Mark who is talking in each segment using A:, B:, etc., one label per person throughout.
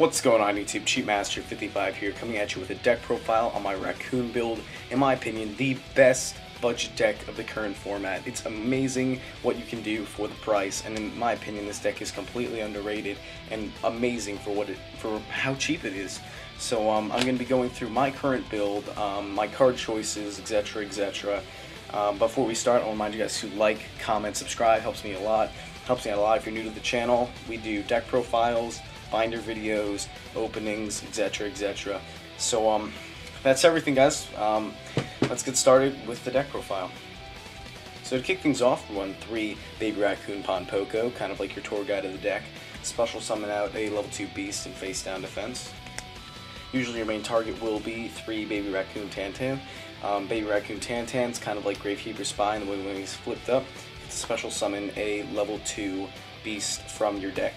A: What's going on YouTube? Cheatmaster55 here, coming at you with a deck profile on my Raccoon build. In my opinion, the best budget deck of the current format. It's amazing what you can do for the price, and in my opinion this deck is completely underrated and amazing for how cheap it is. So I'm going to be going through my current build, my card choices, etc, etc. Before we start, I'll remind you guys to like, comment, subscribe. Helps me a lot. Helps me out a lot if you're new to the channel. We do deck profiles, binder videos, openings, etc, etc. So that's everything, guys. Let's get started with the deck profile. So to kick things off, we run 3 Baby Raccoon Pond Poco, kind of like your tour guide of the deck. Special summon out a level 2 Beast and face down defense. Usually your main target will be 3 Baby Raccoon Tantan. Baby Raccoon Tantan's kind of like Gravekeeper's Spine, the way when he's flipped up. It's a special summon a level 2 Beast from your deck.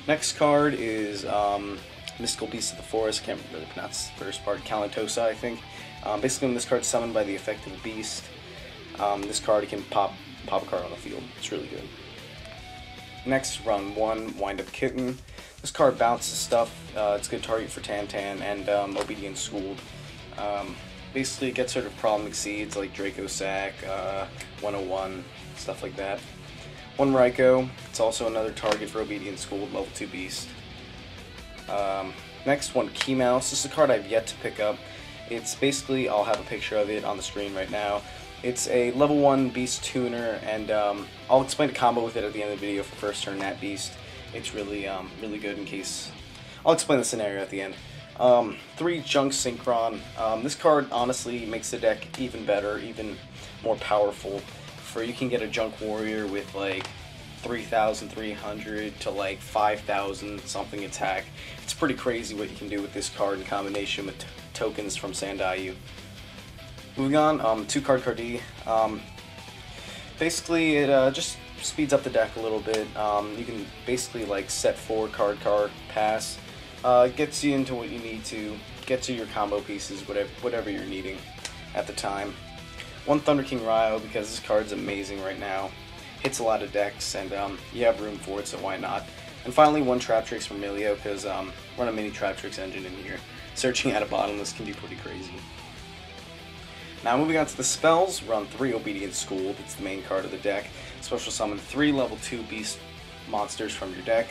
A: Next card is Mystical Beast of the Forest. I can't really pronounce the first part. Calantosa, I think. Basically, when this card's summoned by the effect of a beast, this card can pop a card on the field. It's really good. Next, run 1 Wind Up Kitten. This card bounces stuff. It's a good target for Tantan and Obedient Schooled. Basically, it gets rid of problem exceeds like Draco Sack, 101, stuff like that. 1 Raikou. It's also another target for Obedient Schooled, level 2 Beast. Next, 1 Key Mouse. This is a card I've yet to pick up. It's basically, I'll have a picture of it on the screen right now. It's a level 1 Beast Tuner, and I'll explain a combo with it at the end of the video for first turn Nat Beast. It's really good in case... I'll explain the scenario at the end. 3 Junk Synchron. This card honestly makes the deck even better, even more powerful. You can get a Junk Warrior with like 3,300 to like 5,000 something attack. It's pretty crazy what you can do with this card in combination with tokens from Sandaiyu. Moving on, 2 Card Cardi. Basically, it just speeds up the deck a little bit. You can basically like set 4 card pass. Gets you into what you need to, get to your combo pieces, whatever you're needing at the time. 1 Thunder King Ryo, because this card's amazing right now. Hits a lot of decks, and you have room for it, so why not? And finally, 1 Traptrix from Milio, because run a mini Traptrix engine in here. Searching at a bottomless can be pretty crazy. Now moving on to the spells, run 3 Obedient Schooled. It's the main card of the deck. Special summon 3 level 2 Beast monsters from your deck.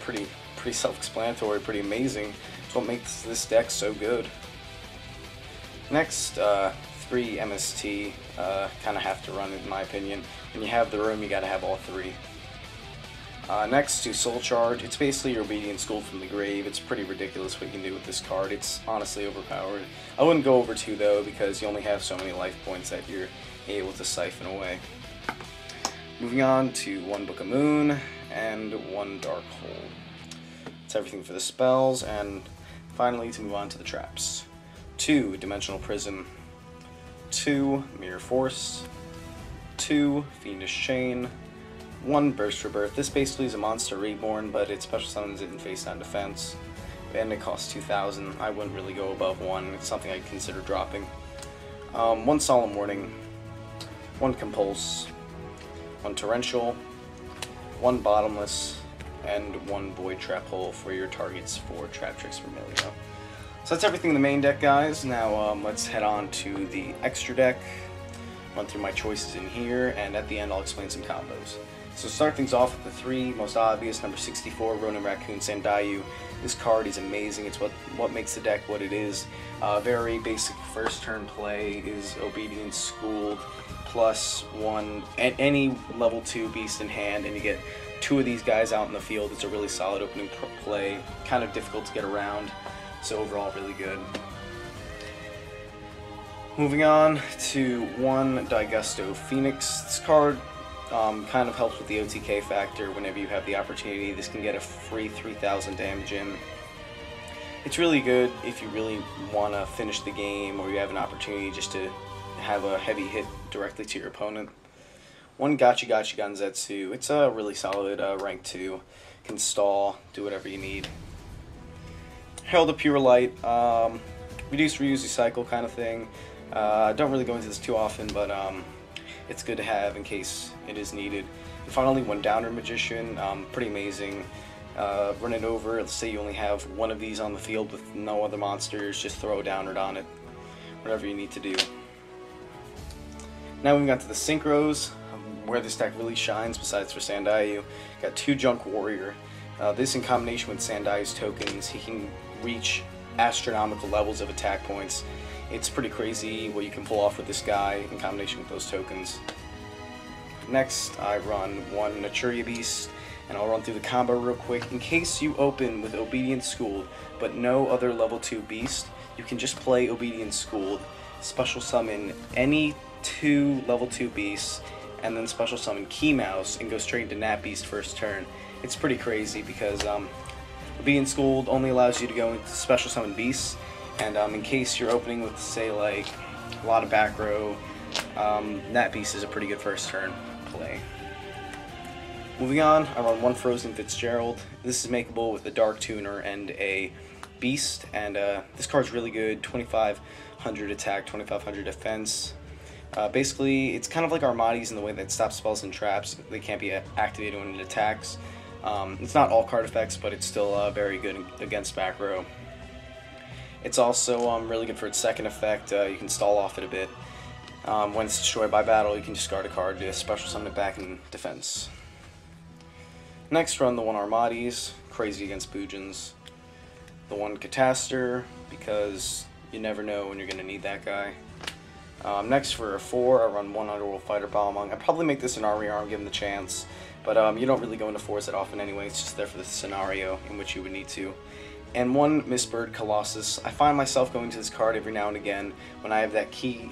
A: Pretty self-explanatory, pretty amazing. It's what makes this deck so good. Next, 3 MST, kind of have to run it in my opinion. When you have the room, you gotta have all 3. Next, 2 Soul Charge. It's basically your Obedient School from the grave. It's pretty ridiculous what you can do with this card. It's honestly overpowered. I wouldn't go over 2 though, because you only have so many life points that you're able to siphon away. Moving on to 1 Book of Moon and 1 Darkhold. That's everything for the spells, and finally to move on to the traps. 2 Dimensional Prism, 2 Mirror Force, 2 Fiendish Chain, 1 Burst Rebirth. This basically is a monster reborn, but it special summons it in face down defense, and it costs 2,000. I wouldn't really go above 1. It's something I'd consider dropping. 1 Solemn Warning, 1 Compulse, 1 Torrential, 1 Bottomless, and 1 Void Trap Hole for your targets for Traptrix from Milio. So that's everything in the main deck, guys. Now let's head on to the extra deck, run through my choices in here, and at the end I'll explain some combos. So start things off with the 3 most obvious. Number 64, Ronin Raccoon Sandaiyu. This card is amazing. It's what makes the deck what it is. Very basic first turn play is Obedient Schooled plus 1 at any level 2 beast in hand, and you get 2 of these guys out in the field. It's a really solid opening play, kind of difficult to get around, so overall really good. Moving on to 1 Daigusto Phoenix. This card kind of helps with the OTK factor whenever you have the opportunity. This can get a free 3,000 damage in. It's really good if you really want to finish the game, or you have an opportunity just to have a heavy hit directly to your opponent. 1 Gachi Ganzetsu. It's a really solid rank 2. Can stall, do whatever you need. Herald of Pure Light. Reduce, reuse, recycle kind of thing. Don't really go into this too often, but it's good to have in case it is needed. And finally, 1 Downer Magician. Pretty amazing. run it over. Let's say you only have one of these on the field with no other monsters, just throw a downward on it. Whatever you need to do. Now moving on to the synchros, where this deck really shines besides for Sandaiyu. Got 2 Junk Warrior. This in combination with Sandaiyu's tokens, he can reach astronomical levels of attack points. It's pretty crazy what you can pull off with this guy in combination with those tokens. Next, I run 1 Naturia Beast, and I'll run through the combo real quick. In case you open with Obedient Schooled, but no other level 2 beast, you can just play Obedient Schooled, special summon any 2 level 2 beasts, and then special summon Key Mouse and go straight into Nat Beast first turn. It's pretty crazy because Obedient Schooled only allows you to go into special summon beasts, and in case you're opening with, say, like a lot of back row, Nat Beast is a pretty good first turn play. Moving on, I run 1 Frozen Fitzgerald. This is makeable with a Dark Tuner and a Beast, and this card's really good. 2500 attack, 2500 defense. Basically, it's kind of like Armades in the way that it stops spells and traps. They can't be activated when it attacks. It's not all card effects, but it's still very good against back row. It's also really good for its second effect. You can stall off it a bit. When it's destroyed by battle, you can discard a card to special summon it back in defense. Next, run the 1 Armades, crazy against Boojins. The 1 Cataster, because you never know when you're going to need that guy. Next, for a 4, I run 1 Underworld Fighter Balmung. I'd probably make this an arm given the chance, but you don't really go into 4s that often anyway. It's just there for the scenario in which you would need to. And 1 Mistbird Colossus. I find myself going to this card every now and again when I have that key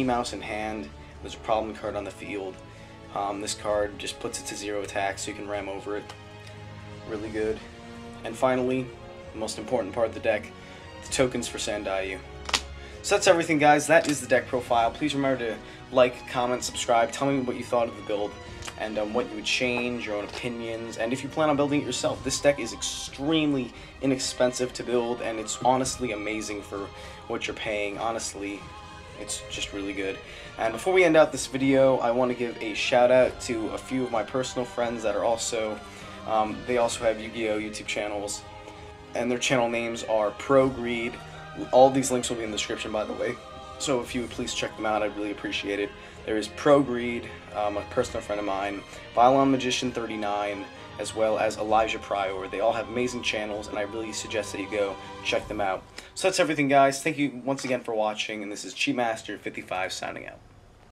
A: mouse in hand. There's a problem card on the field. This card just puts it to 0 attack, so you can ram over it. Really good. And finally, the most important part of the deck, the tokens for Sandaiyu. So that's everything, guys. That is the deck profile. Please remember to like, comment, subscribe. Tell me what you thought of the build and what you would change, your own opinions. And if you plan on building it yourself, this deck is extremely inexpensive to build, and it's honestly amazing for what you're paying. Honestly, it's just really good. And before we end out this video, I want to give a shout out to a few of my personal friends that are also, they also have YuGiOh YouTube channels, and their channel names are ProGreed. All these links will be in the description, by the way, so if you would please check them out, I'd really appreciate it. There is ProGreed, a personal friend of mine, Violon Magician 39, as well as Elijah Pryor. They all have amazing channels, and I really suggest that you go check them out. So that's everything, guys. Thank you once again for watching, and this is Cheatmaster55 signing out.